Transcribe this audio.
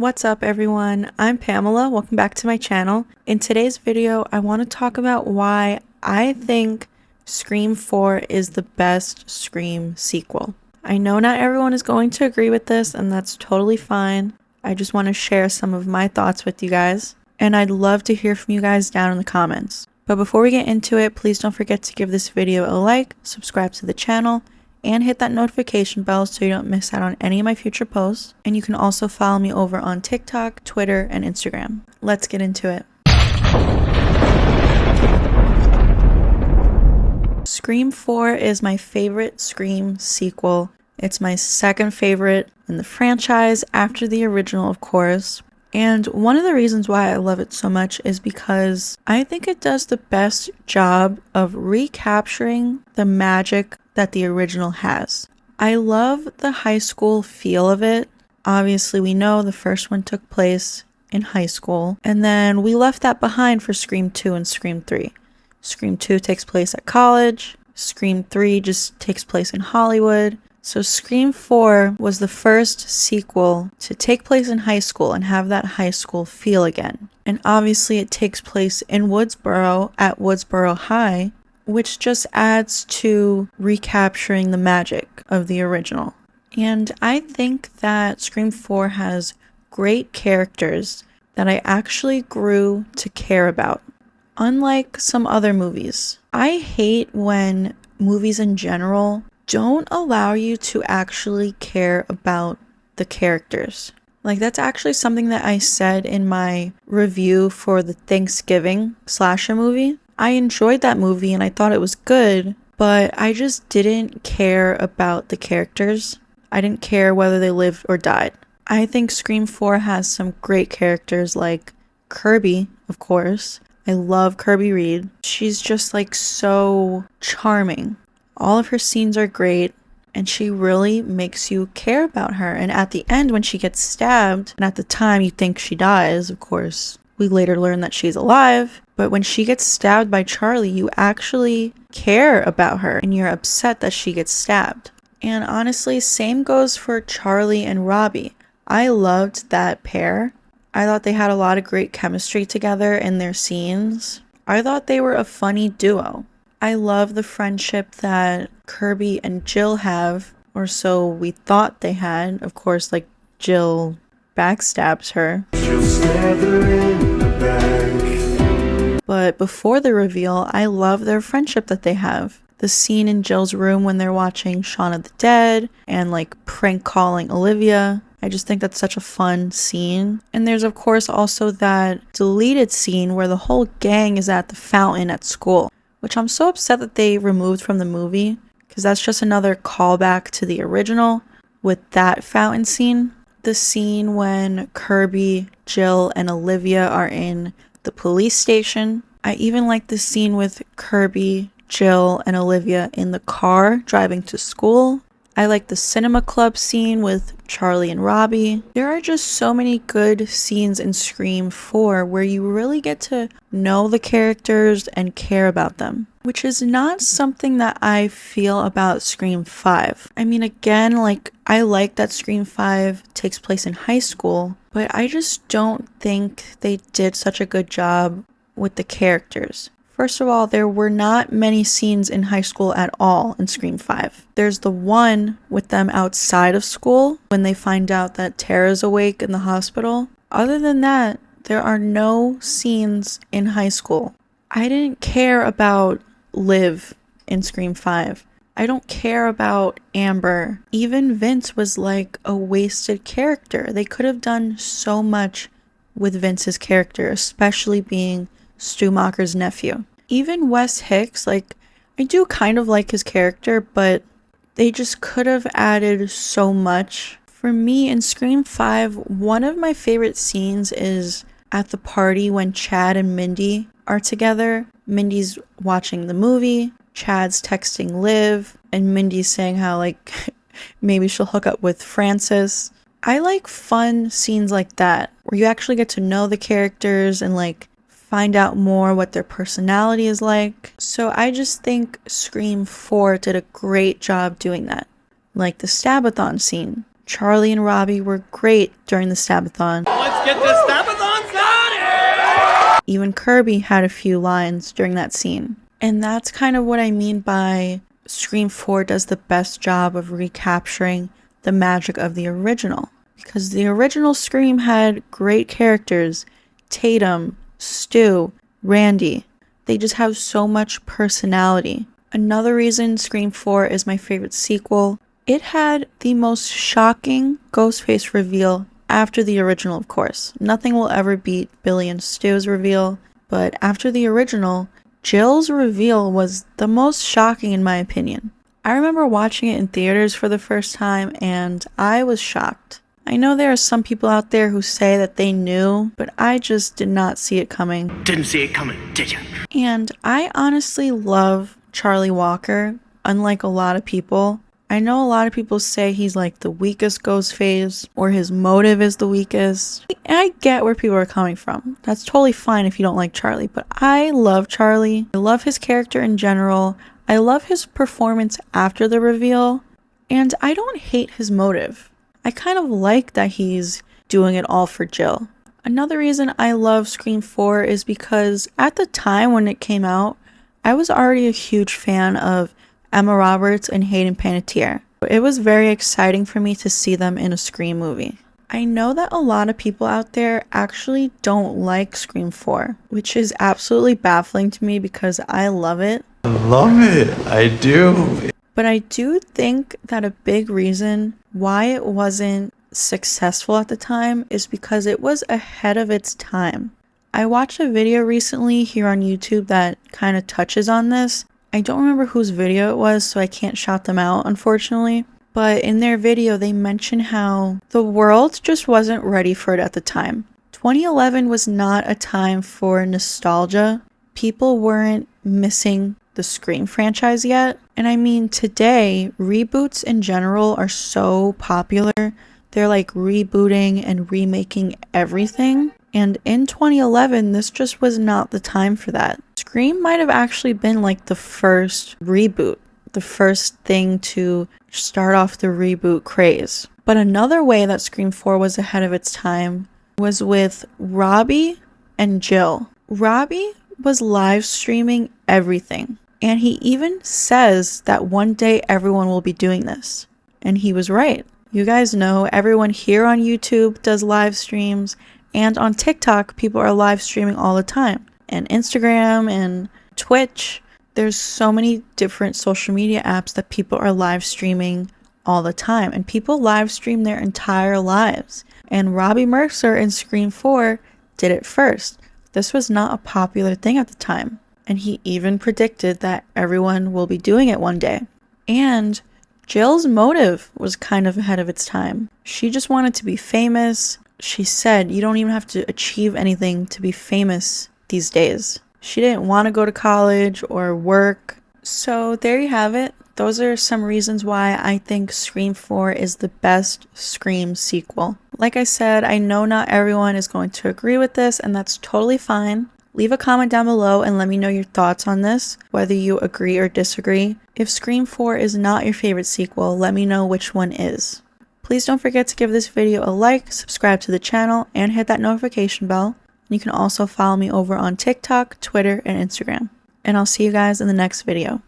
What's up everyone? I'm Pamela. Welcome back to my channel. In today's video, I want to talk about why I think Scream 4 is the best Scream sequel. I know not everyone is going to agree with this, and that's totally fine. I just want to share some of my thoughts with you guys, and I'd love to hear from you guys down in the comments. But before we get into it, please don't forget to give this video a like, subscribe to the channel, and hit that notification bell so you don't miss out on any of my future posts. And you can also follow me over on TikTok, Twitter, and Instagram. Let's get into it. Scream 4 is my favorite Scream sequel. It's my second favorite in the franchise after the original, of course. And one of the reasons why I love it so much is because I think it does the best job of recapturing the magic that the original has. I love the high school feel of it. Obviously, we know the first one took place in high school, and then we left that behind for Scream 2 and Scream 3. Scream 2 takes place at college. Scream 3 just takes place in Hollywood. So Scream 4 was the first sequel to take place in high school and have that high school feel again. And obviously it takes place in Woodsboro at Woodsboro High, which just adds to recapturing the magic of the original. And I think that Scream 4 has great characters that I actually grew to care about. Unlike some other movies, I hate when movies in general don't allow you to actually care about the characters. Like, that's actually something that I said in my review for the Thanksgiving slasher movie. I enjoyed that movie and I thought it was good, but I just didn't care about the characters. I didn't care whether they lived or died. I think Scream 4 has some great characters like Kirby, of course. I love Kirby Reed. She's just like so charming. All of her scenes are great, and she really makes you care about her. And at the end, when she gets stabbed, and at the time you think she dies, of course, we later learn that she's alive. But when she gets stabbed by Charlie, you actually care about her, and you're upset that she gets stabbed. And honestly, same goes for Charlie and Robbie. I loved that pair. I thought they had a lot of great chemistry together in their scenes. I thought they were a funny duo. I love the friendship that Kirby and Jill have, or so we thought they had. Of course, like, Jill backstabs her. She'll stab her in the back. But before the reveal, I love their friendship that they have. The scene in Jill's room when they're watching Shaun of the Dead and like prank calling Olivia. I just think that's such a fun scene. And there's of course also that deleted scene where the whole gang is at the fountain at school, which I'm so upset that they removed from the movie, because that's just another callback to the original with that fountain scene. The scene when Kirby, Jill, and Olivia are in the police station. I even like the scene with Kirby, Jill, and Olivia in the car driving to school. I like the cinema club scene with Charlie and Robbie. There are just so many good scenes in Scream 4 where you really get to know the characters and care about them, which is not something that I feel about Scream 5. I mean, again, like, I like that Scream 5 takes place in high school, but I just don't think they did such a good job with the characters. First of all, there were not many scenes in high school at all in Scream 5. There's the one with them outside of school when they find out that Tara's awake in the hospital. Other than that, there are no scenes in high school. I didn't care about Liv in Scream 5. I don't care about Amber. Even Vince was like a wasted character. They could have done so much with Vince's character, especially being Stu Macher's nephew. Even Wes Hicks, like, I do kind of like his character, but they just could have added so much. For me, in Scream 5, one of my favorite scenes is at the party when Chad and Mindy are together. Mindy's watching the movie, Chad's texting Liv, and Mindy's saying how, like, maybe she'll hook up with Francis. I like fun scenes like that, where you actually get to know the characters and, like, find out more what their personality is like. So I just think Scream 4 did a great job doing that. Like the Stabathon scene. Charlie and Robbie were great during the Stabathon. Let's get this Stabathon started! Even Kirby had a few lines during that scene. And that's kind of what I mean by Scream 4 does the best job of recapturing the magic of the original. Because the original Scream had great characters. Tatum, Stu, Randy. They just have so much personality. Another reason Scream 4 is my favorite sequel, it had the most shocking Ghostface reveal after the original, of course. Nothing will ever beat Billy and Stu's reveal, but after the original, Jill's reveal was the most shocking in my opinion. I remember watching it in theaters for the first time and I was shocked. I know there are some people out there who say that they knew, but I just did not see it coming. Didn't see it coming, did you? And I honestly love Charlie Walker, unlike a lot of people. I know a lot of people say he's like the weakest Ghostface or his motive is the weakest. I get where people are coming from. That's totally fine if you don't like Charlie, but I love Charlie. I love his character in general. I love his performance after the reveal, and I don't hate his motive. I kind of like that he's doing it all for Jill. Another reason I love Scream 4 is because at the time when it came out, I was already a huge fan of Emma Roberts and Hayden Panettiere. It was very exciting for me to see them in a Scream movie. I know that a lot of people out there actually don't like Scream 4, which is absolutely baffling to me because I love it. I love it, I do. But I do think that a big reason why it wasn't successful at the time is because it was ahead of its time. I watched a video recently here on YouTube that kind of touches on this. I don't remember whose video it was, so I can't shout them out, unfortunately. But in their video, they mention how the world just wasn't ready for it at the time. 2011 was not a time for nostalgia. People weren't missing the Scream franchise yet. And I mean, today, reboots in general are so popular. They're like rebooting and remaking everything. And in 2011, this just was not the time for that. Scream might have actually been like the first reboot, the first thing to start off the reboot craze. But another way that Scream 4 was ahead of its time was with Robbie and Jill. Robbie was live streaming everything. And he even says that one day everyone will be doing this. And he was right. You guys know everyone here on YouTube does live streams. And on TikTok, people are live streaming all the time. And Instagram and Twitch. There's so many different social media apps that people are live streaming all the time. And people live stream their entire lives. And Robbie Mercer in Scream 4 did it first. This was not a popular thing at the time. And he even predicted that everyone will be doing it one day. And Jill's motive was kind of ahead of its time. She just wanted to be famous. She said you don't even have to achieve anything to be famous these days. She didn't want to go to college or work. So there you have it. Those are some reasons why I think Scream 4 is the best Scream sequel. Like I said, I know not everyone is going to agree with this, and that's totally fine. Leave a comment down below and let me know your thoughts on this, whether you agree or disagree. If Scream 4 is not your favorite sequel, let me know which one is. Please don't forget to give this video a like, subscribe to the channel, and hit that notification bell. You can also follow me over on TikTok, Twitter, and Instagram. And I'll see you guys in the next video.